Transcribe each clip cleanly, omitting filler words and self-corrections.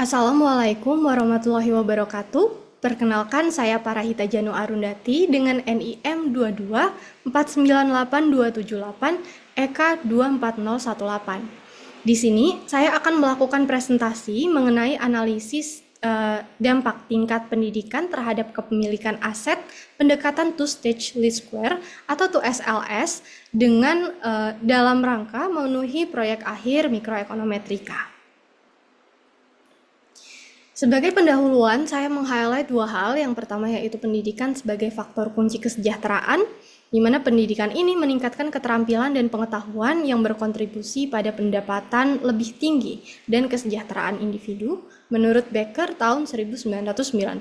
Assalamualaikum warahmatullahi wabarakatuh. Perkenalkan, saya Parahita Janu Arundati dengan NIM 2249878 EK 24018. Di sini saya akan melakukan presentasi mengenai analisis dampak tingkat pendidikan terhadap kepemilikan aset pendekatan two-stage least square atau 2SLS dengan dalam rangka memenuhi proyek akhir mikroekonometrika. Sebagai pendahuluan, saya meng-highlight dua hal. Yang pertama yaitu pendidikan sebagai faktor kunci kesejahteraan, di mana pendidikan ini meningkatkan keterampilan dan pengetahuan yang berkontribusi pada pendapatan lebih tinggi dan kesejahteraan individu, menurut Becker tahun 1999.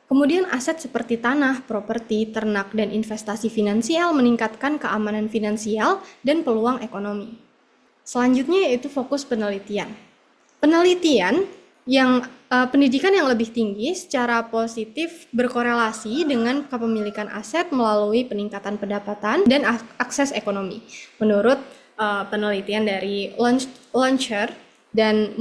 Kemudian aset seperti tanah, properti, ternak, dan investasi finansial meningkatkan keamanan finansial dan peluang ekonomi. Selanjutnya yaitu fokus penelitian. Pendidikan yang lebih tinggi secara positif berkorelasi dengan kepemilikan aset melalui peningkatan pendapatan dan akses ekonomi. Menurut penelitian dari Launcher dan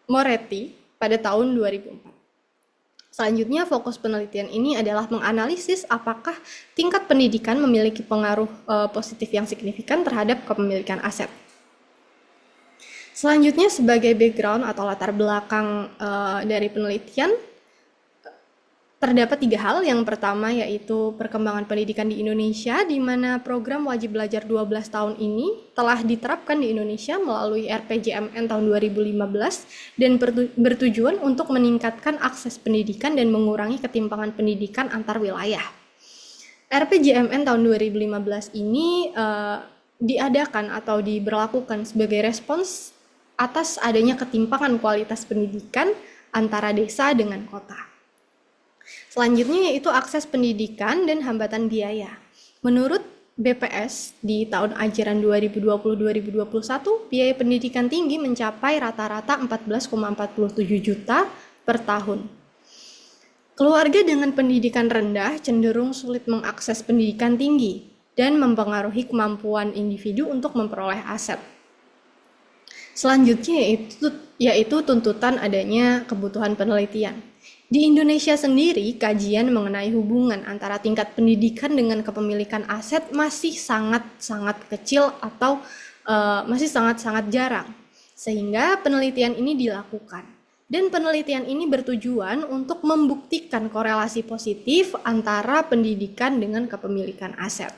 Moretti pada tahun 2004. Selanjutnya, fokus penelitian ini adalah menganalisis apakah tingkat pendidikan memiliki pengaruh positif yang signifikan terhadap kepemilikan aset. Selanjutnya, sebagai background atau latar belakang dari penelitian, terdapat tiga hal. Yang pertama yaitu perkembangan pendidikan di Indonesia, di mana program wajib belajar 12 tahun ini telah diterapkan di Indonesia melalui RPJMN tahun 2015 dan bertujuan untuk meningkatkan akses pendidikan dan mengurangi ketimpangan pendidikan antar wilayah. RPJMN tahun 2015 ini diadakan atau diberlakukan sebagai respons atas adanya ketimpangan kualitas pendidikan antara desa dengan kota. Selanjutnya yaitu akses pendidikan dan hambatan biaya. Menurut BPS, di tahun ajaran 2020-2021, biaya pendidikan tinggi mencapai rata-rata 14,47 juta per tahun. Keluarga dengan pendidikan rendah cenderung sulit mengakses pendidikan tinggi dan mempengaruhi kemampuan individu untuk memperoleh aset. Selanjutnya yaitu tuntutan adanya kebutuhan penelitian. Di Indonesia sendiri, kajian mengenai hubungan antara tingkat pendidikan dengan kepemilikan aset masih sangat-sangat kecil atau masih sangat-sangat jarang. Sehingga penelitian ini dilakukan. Dan penelitian ini bertujuan untuk membuktikan korelasi positif antara pendidikan dengan kepemilikan aset.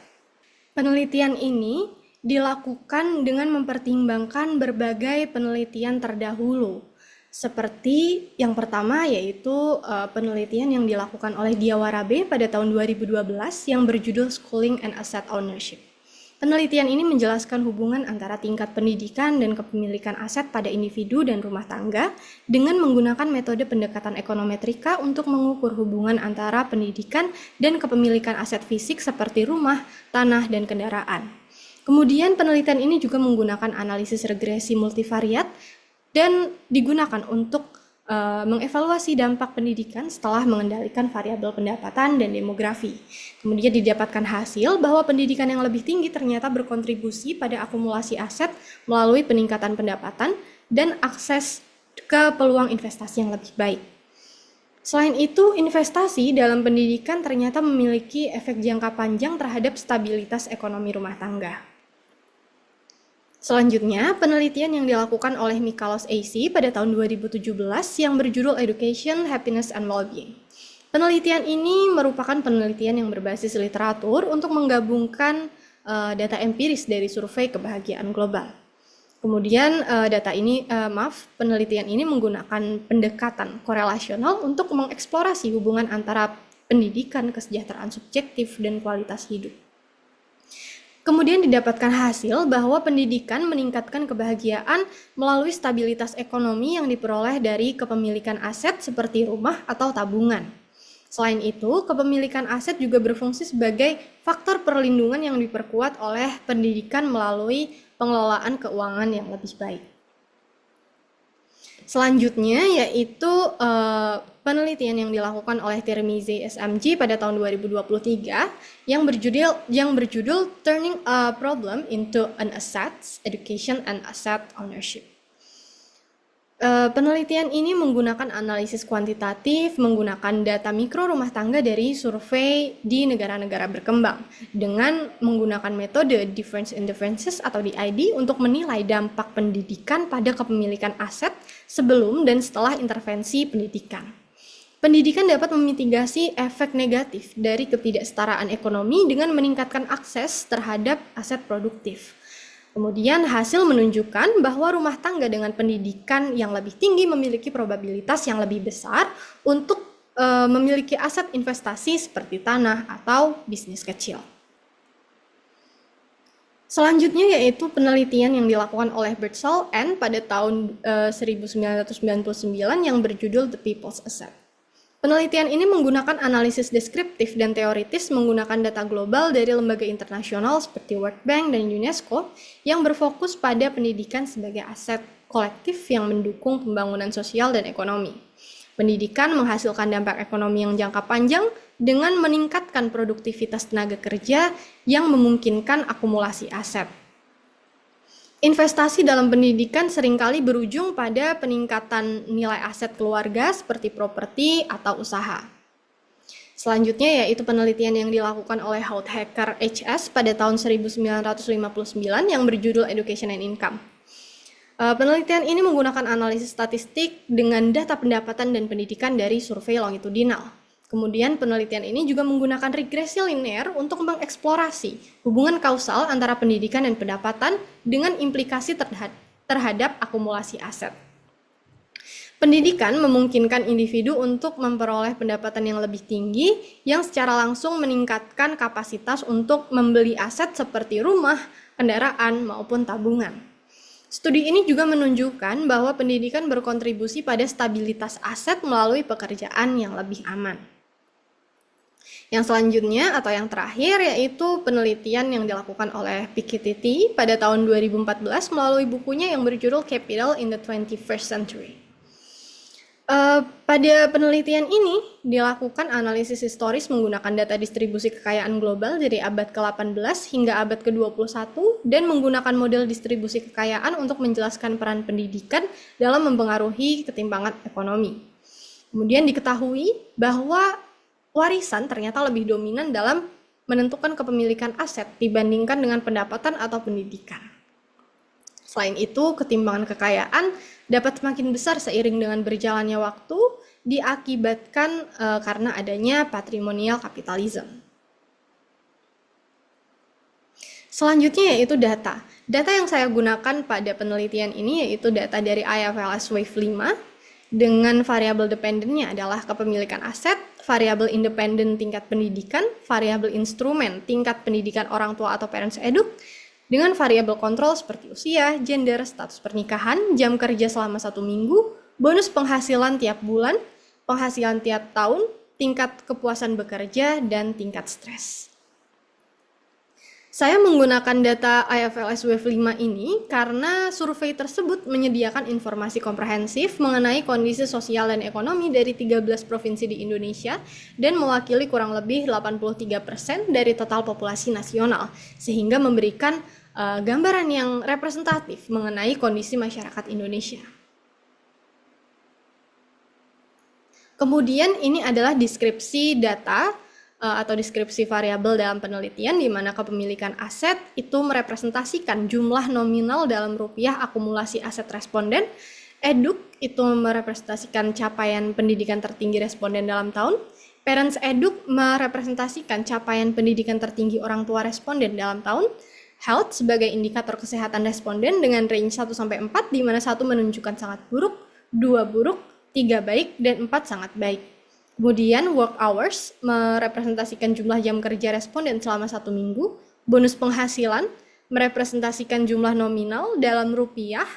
Penelitian ini dilakukan dengan mempertimbangkan berbagai penelitian terdahulu. Seperti yang pertama yaitu penelitian yang dilakukan oleh Diawarabe pada tahun 2012 yang berjudul Schooling and Asset Ownership. Penelitian ini menjelaskan hubungan antara tingkat pendidikan dan kepemilikan aset pada individu dan rumah tangga dengan menggunakan metode pendekatan ekonometrika untuk mengukur hubungan antara pendidikan dan kepemilikan aset fisik seperti rumah, tanah, dan kendaraan. Kemudian penelitian ini juga menggunakan analisis regresi multivariat dan digunakan untuk mengevaluasi dampak pendidikan setelah mengendalikan variabel pendapatan dan demografi. Kemudian didapatkan hasil bahwa pendidikan yang lebih tinggi ternyata berkontribusi pada akumulasi aset melalui peningkatan pendapatan dan akses ke peluang investasi yang lebih baik. Selain itu, investasi dalam pendidikan ternyata memiliki efek jangka panjang terhadap stabilitas ekonomi rumah tangga. Selanjutnya, penelitian yang dilakukan oleh Mikalos AC pada tahun 2017 yang berjudul Education, Happiness, and Wellbeing. Penelitian ini merupakan penelitian yang berbasis literatur untuk menggabungkan data empiris dari survei kebahagiaan global. Kemudian penelitian ini menggunakan pendekatan korelasional untuk mengeksplorasi hubungan antara pendidikan, kesejahteraan subjektif, dan kualitas hidup. Kemudian didapatkan hasil bahwa pendidikan meningkatkan kebahagiaan melalui stabilitas ekonomi yang diperoleh dari kepemilikan aset seperti rumah atau tabungan. Selain itu, kepemilikan aset juga berfungsi sebagai faktor perlindungan yang diperkuat oleh pendidikan melalui pengelolaan keuangan yang lebih baik. Selanjutnya yaitu penelitian yang dilakukan oleh Tirmizi SMG pada tahun 2023 yang berjudul Turning a Problem into an Asset, Education and Asset Ownership. Penelitian ini menggunakan analisis kuantitatif, menggunakan data mikro rumah tangga dari survei di negara-negara berkembang, dengan menggunakan metode Difference in Differences atau DID untuk menilai dampak pendidikan pada kepemilikan aset sebelum dan setelah intervensi pendidikan. Pendidikan dapat memitigasi efek negatif dari ketidaksetaraan ekonomi dengan meningkatkan akses terhadap aset produktif. Kemudian hasil menunjukkan bahwa rumah tangga dengan pendidikan yang lebih tinggi memiliki probabilitas yang lebih besar untuk memiliki aset investasi seperti tanah atau bisnis kecil. Selanjutnya yaitu penelitian yang dilakukan oleh Birdsall pada tahun 1999 yang berjudul The People's Asset. Penelitian ini menggunakan analisis deskriptif dan teoritis menggunakan data global dari lembaga internasional seperti World Bank dan UNESCO yang berfokus pada pendidikan sebagai aset kolektif yang mendukung pembangunan sosial dan ekonomi. Pendidikan menghasilkan dampak ekonomi yang jangka panjang dengan meningkatkan produktivitas tenaga kerja yang memungkinkan akumulasi aset. Investasi dalam pendidikan seringkali berujung pada peningkatan nilai aset keluarga seperti properti atau usaha. Selanjutnya yaitu penelitian yang dilakukan oleh Houthakker HS pada tahun 1959 yang berjudul Education and Income. Penelitian ini menggunakan analisis statistik dengan data pendapatan dan pendidikan dari survei longitudinal. Kemudian penelitian ini juga menggunakan regresi linear untuk mengeksplorasi hubungan kausal antara pendidikan dan pendapatan dengan implikasi terhadap akumulasi aset. Pendidikan memungkinkan individu untuk memperoleh pendapatan yang lebih tinggi yang secara langsung meningkatkan kapasitas untuk membeli aset seperti rumah, kendaraan, maupun tabungan. Studi ini juga menunjukkan bahwa pendidikan berkontribusi pada stabilitas aset melalui pekerjaan yang lebih aman. Yang selanjutnya atau yang terakhir yaitu penelitian yang dilakukan oleh Piketty pada tahun 2014 melalui bukunya yang berjudul Capital in the 21st Century. Pada penelitian ini dilakukan analisis historis menggunakan data distribusi kekayaan global dari abad ke-18 hingga abad ke-21 dan menggunakan model distribusi kekayaan untuk menjelaskan peran pendidikan dalam mempengaruhi ketimpangan ekonomi. Kemudian diketahui bahwa warisan ternyata lebih dominan dalam menentukan kepemilikan aset dibandingkan dengan pendapatan atau pendidikan. Selain itu, ketimpangan kekayaan dapat semakin besar seiring dengan berjalannya waktu diakibatkan karena adanya patrimonial capitalism. Selanjutnya yaitu data. Data yang saya gunakan pada penelitian ini yaitu data dari IFLS Wave 5 dengan variabel dependennya adalah kepemilikan aset, variabel independen tingkat pendidikan, variabel instrumen tingkat pendidikan orang tua atau parents edu, dengan variabel kontrol seperti usia, gender, status pernikahan, jam kerja selama 1 minggu, bonus penghasilan tiap bulan, penghasilan tiap tahun, tingkat kepuasan bekerja, dan tingkat stres. Saya menggunakan data IFLS Wave 5 ini karena survei tersebut menyediakan informasi komprehensif mengenai kondisi sosial dan ekonomi dari 13 provinsi di Indonesia dan mewakili kurang lebih 83% dari total populasi nasional, sehingga memberikan gambaran yang representatif mengenai kondisi masyarakat Indonesia. Kemudian ini adalah deskripsi data atau deskripsi variabel dalam penelitian di mana kepemilikan aset itu merepresentasikan jumlah nominal dalam rupiah akumulasi aset responden, eduk itu merepresentasikan capaian pendidikan tertinggi responden dalam tahun, parents eduk merepresentasikan capaian pendidikan tertinggi orang tua responden dalam tahun, health sebagai indikator kesehatan responden dengan range 1-4 di mana 1 menunjukkan sangat buruk, 2 buruk, 3 baik, dan 4 sangat baik. Kemudian work hours merepresentasikan jumlah jam kerja responden selama 1 minggu, bonus penghasilan merepresentasikan jumlah nominal dalam rupiah,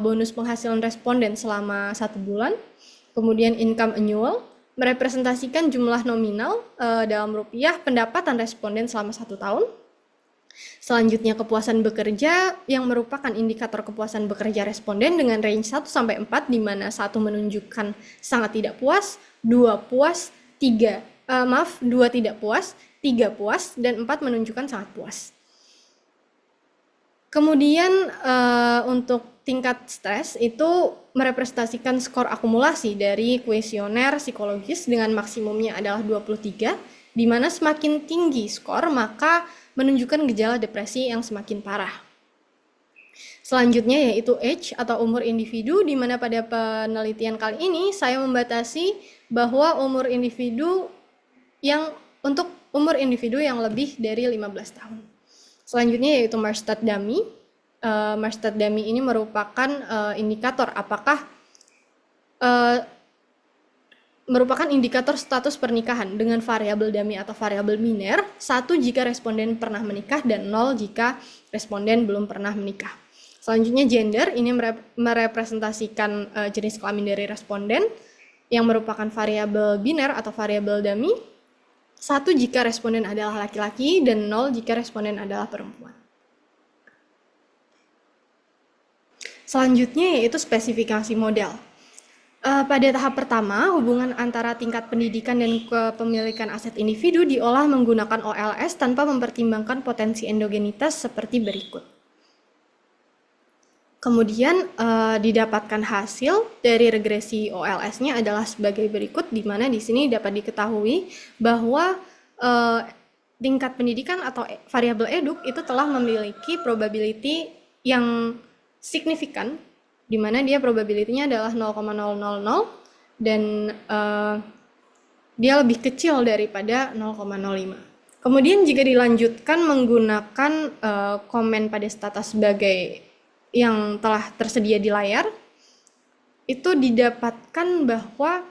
bonus penghasilan responden selama 1 bulan, kemudian income annual merepresentasikan jumlah nominal dalam rupiah pendapatan responden selama 1 tahun. Selanjutnya kepuasan bekerja yang merupakan indikator kepuasan bekerja responden dengan range 1-4 di mana 1 menunjukkan sangat tidak puas, 2 puas, 2 tidak puas, 3 puas, dan 4 menunjukkan sangat puas. Kemudian untuk tingkat stres itu merepresentasikan skor akumulasi dari kuesioner psikologis dengan maksimumnya adalah 23, di mana semakin tinggi skor maka menunjukkan gejala depresi yang semakin parah. Selanjutnya yaitu age atau umur individu, di mana pada penelitian kali ini saya membatasi bahwa umur individu untuk umur individu yang lebih dari 15 tahun. Selanjutnya yaitu Marstadt Dummy. Marstadt Dummy ini merupakan indikator merupakan indikator status pernikahan dengan variabel dummy atau variabel biner, 1 jika responden pernah menikah dan 0 jika responden belum pernah menikah. Selanjutnya gender, ini merepresentasikan jenis kelamin dari responden yang merupakan variabel biner atau variabel dummy, 1 jika responden adalah laki-laki dan 0 jika responden adalah perempuan. Selanjutnya yaitu spesifikasi model. Pada tahap pertama, hubungan antara tingkat pendidikan dan kepemilikan aset individu diolah menggunakan OLS tanpa mempertimbangkan potensi endogenitas seperti berikut. Kemudian didapatkan hasil dari regresi OLS-nya adalah sebagai berikut, di mana di sini dapat diketahui bahwa tingkat pendidikan atau variabel eduk itu telah memiliki probability yang signifikan, di mana dia probability-nya adalah 0,000 dan dia lebih kecil daripada 0,05. Kemudian jika dilanjutkan menggunakan komen pada status sebagai yang telah tersedia di layar, itu didapatkan bahwa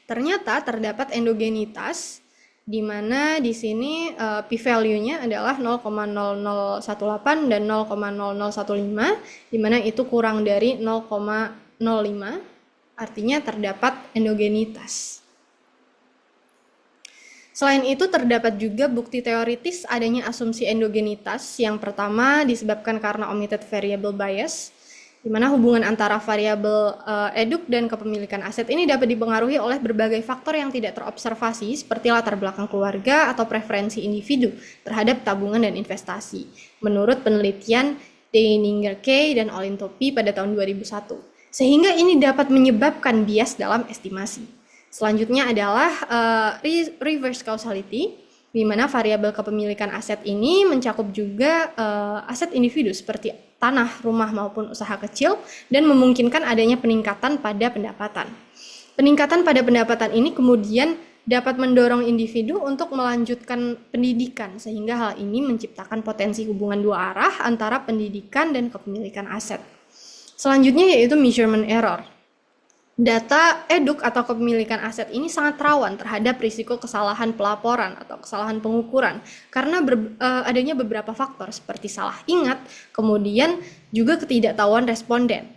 ternyata terdapat endogenitas, di mana di sini p-value-nya adalah 0,0018 dan 0,0015, di mana itu kurang dari 0,05, artinya terdapat endogenitas. Selain itu terdapat juga bukti teoritis adanya asumsi endogenitas. Yang pertama disebabkan karena omitted variable bias, di mana hubungan antara variabel eduk dan kepemilikan aset ini dapat dipengaruhi oleh berbagai faktor yang tidak terobservasi seperti latar belakang keluarga atau preferensi individu terhadap tabungan dan investasi. Menurut penelitian Deininger-Kay dan Olintopi pada tahun 2001. Sehingga ini dapat menyebabkan bias dalam estimasi. Selanjutnya adalah reverse causality, di mana variabel kepemilikan aset ini mencakup juga aset individu seperti tanah, rumah maupun usaha kecil dan memungkinkan adanya peningkatan pada pendapatan. Peningkatan pada pendapatan ini kemudian dapat mendorong individu untuk melanjutkan pendidikan, sehingga hal ini menciptakan potensi hubungan dua arah antara pendidikan dan kepemilikan aset. Selanjutnya yaitu measurement error. Data eduk atau kepemilikan aset ini sangat rawan terhadap risiko kesalahan pelaporan atau kesalahan pengukuran karena adanya beberapa faktor seperti salah ingat, kemudian juga ketidaktahuan responden.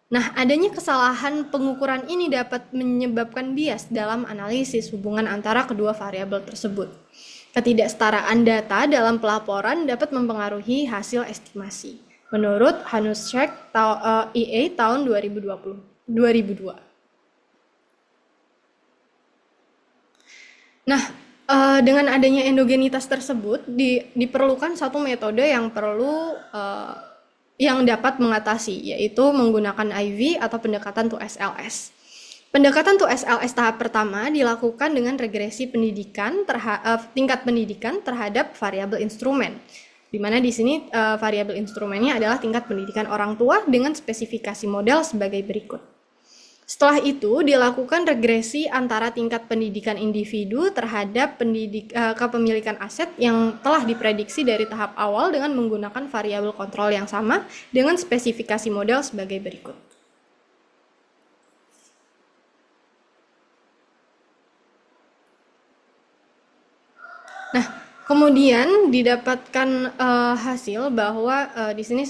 Nah, adanya kesalahan pengukuran ini dapat menyebabkan bias dalam analisis hubungan antara kedua variabel tersebut. Ketidaksetaraan data dalam pelaporan dapat mempengaruhi hasil estimasi. Menurut Hanuschek EA tahun 2002. Nah, dengan adanya endogenitas tersebut diperlukan satu metode yang yang dapat mengatasi, yaitu menggunakan IV atau pendekatan 2SLS. Pendekatan 2SLS tahap pertama dilakukan dengan regresi tingkat pendidikan terhadap variabel instrumen, di mana di sini variabel instrumennya adalah tingkat pendidikan orang tua dengan spesifikasi model sebagai berikut. Setelah itu dilakukan regresi antara tingkat pendidikan individu terhadap kepemilikan aset yang telah diprediksi dari tahap awal dengan menggunakan variabel kontrol yang sama dengan spesifikasi model sebagai berikut. Nah, kemudian didapatkan hasil bahwa di sini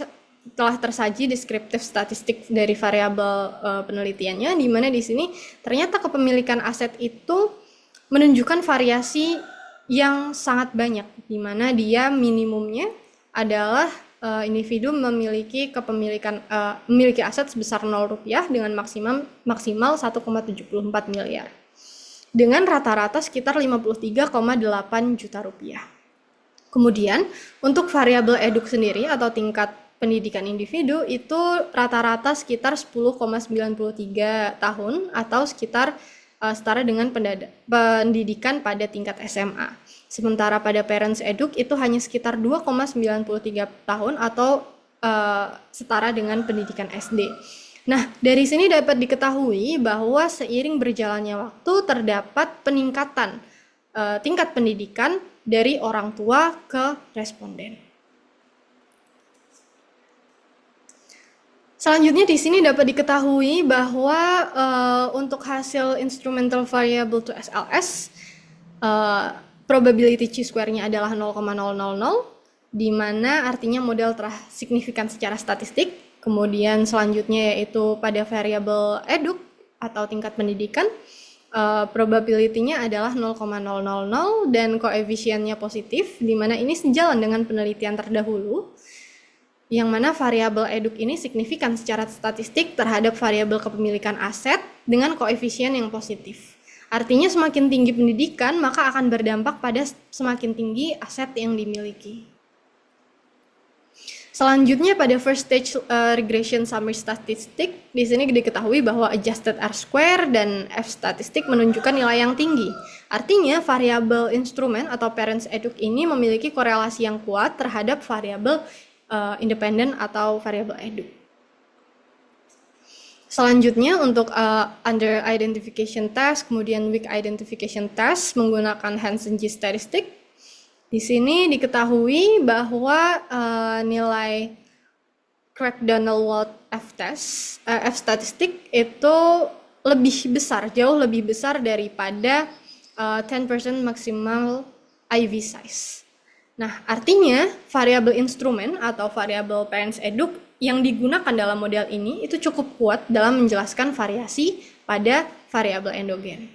telah tersaji deskriptif statistik dari variabel penelitiannya, di mana di sini ternyata kepemilikan aset itu menunjukkan variasi yang sangat banyak, di mana dia minimumnya adalah individu memiliki memiliki aset sebesar Rp0 dengan maksimal 1,74 miliar, dengan rata-rata sekitar 53,8 juta rupiah. Kemudian untuk variabel eduk sendiri atau tingkat pendidikan individu itu rata-rata sekitar 10,93 tahun atau sekitar setara dengan pendidikan pada tingkat SMA. Sementara pada Parents Edu itu hanya sekitar 2,93 tahun atau setara dengan pendidikan SD. Nah, dari sini dapat diketahui bahwa seiring berjalannya waktu terdapat peningkatan tingkat pendidikan dari orang tua ke responden. Selanjutnya di sini dapat diketahui bahwa untuk hasil instrumental variable to SLS, probability chi-square-nya adalah 0,000, di mana artinya model telah signifikan secara statistik. Kemudian selanjutnya yaitu pada variabel eduk atau tingkat pendidikan, probability-nya adalah 0,000 dan koefisiennya positif, di mana ini sejalan dengan penelitian terdahulu, yang mana variabel eduk ini signifikan secara statistik terhadap variabel kepemilikan aset dengan koefisien yang positif. Artinya semakin tinggi pendidikan, maka akan berdampak pada semakin tinggi aset yang dimiliki. Selanjutnya pada first stage regression summary statistic, di sini diketahui bahwa adjusted R-square dan F-statistic menunjukkan nilai yang tinggi. Artinya variabel instrumen atau parents eduk ini memiliki korelasi yang kuat terhadap variabel independen atau variabel eduk. Selanjutnya untuk under identification test, kemudian weak identification test menggunakan Hansen-G statistic. Di sini diketahui bahwa nilai Craig-Donald-Wald F statistic itu lebih besar, jauh lebih besar daripada 10% maximal IV size. Nah, artinya variabel instrumen atau variabel parents eduk yang digunakan dalam model ini itu cukup kuat dalam menjelaskan variasi pada variabel endogen.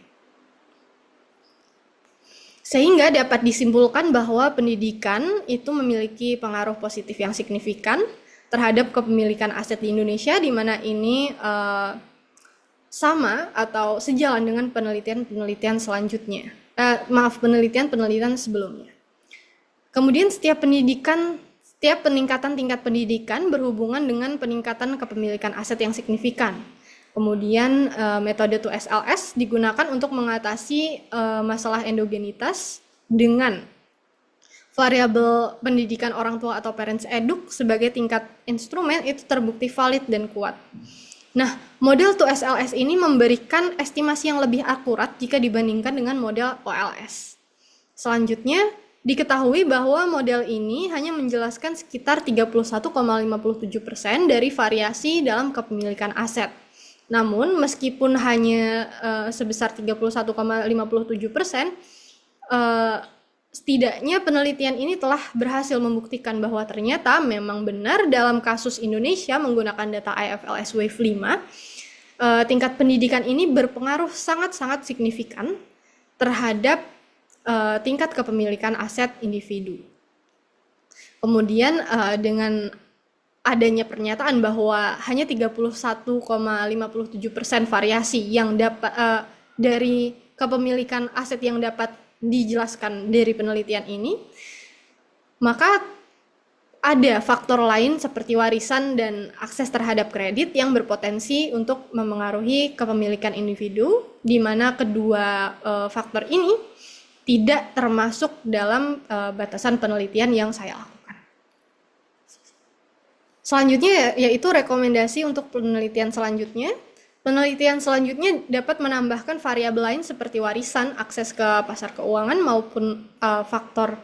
Sehingga dapat disimpulkan bahwa pendidikan itu memiliki pengaruh positif yang signifikan terhadap kepemilikan aset di Indonesia, di mana ini sama atau sejalan dengan penelitian selanjutnya. Penelitian sebelumnya. Kemudian setiap peningkatan tingkat pendidikan berhubungan dengan peningkatan kepemilikan aset yang signifikan. Kemudian metode 2SLS digunakan untuk mengatasi masalah endogenitas dengan variabel pendidikan orang tua atau parents eduk sebagai tingkat instrumen itu terbukti valid dan kuat. Nah, model 2SLS ini memberikan estimasi yang lebih akurat jika dibandingkan dengan model OLS. Selanjutnya, diketahui bahwa model ini hanya menjelaskan sekitar 31,57% dari variasi dalam kepemilikan aset. Namun, meskipun hanya sebesar 31,57%, setidaknya penelitian ini telah berhasil membuktikan bahwa ternyata memang benar dalam kasus Indonesia menggunakan data IFLS Wave 5, tingkat pendidikan ini berpengaruh sangat-sangat signifikan terhadap tingkat kepemilikan aset individu. Kemudian dengan adanya pernyataan bahwa hanya 31,57% variasi yang dapat dari kepemilikan aset yang dapat dijelaskan dari penelitian ini, maka ada faktor lain seperti warisan dan akses terhadap kredit yang berpotensi untuk memengaruhi kepemilikan individu, di mana kedua faktor ini tidak termasuk dalam batasan penelitian yang saya lakukan. Selanjutnya yaitu rekomendasi untuk penelitian selanjutnya. Penelitian selanjutnya dapat menambahkan variabel lain seperti warisan, akses ke pasar keuangan maupun faktor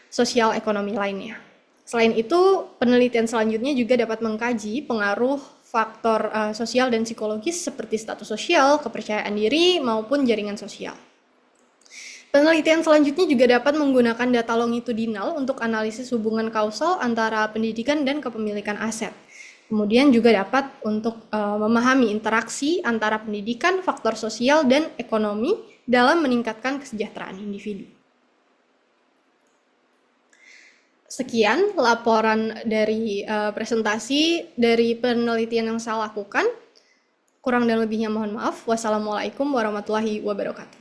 sosial ekonomi lainnya. Selain itu, penelitian selanjutnya juga dapat mengkaji pengaruh faktor sosial dan psikologis seperti status sosial, kepercayaan diri maupun jaringan sosial. Penelitian selanjutnya juga dapat menggunakan data longitudinal untuk analisis hubungan kausal antara pendidikan dan kepemilikan aset. Kemudian juga dapat untuk memahami interaksi antara pendidikan, faktor sosial, dan ekonomi dalam meningkatkan kesejahteraan individu. Sekian laporan dari presentasi dari penelitian yang saya lakukan. Kurang dan lebihnya mohon maaf. Wassalamualaikum warahmatullahi wabarakatuh.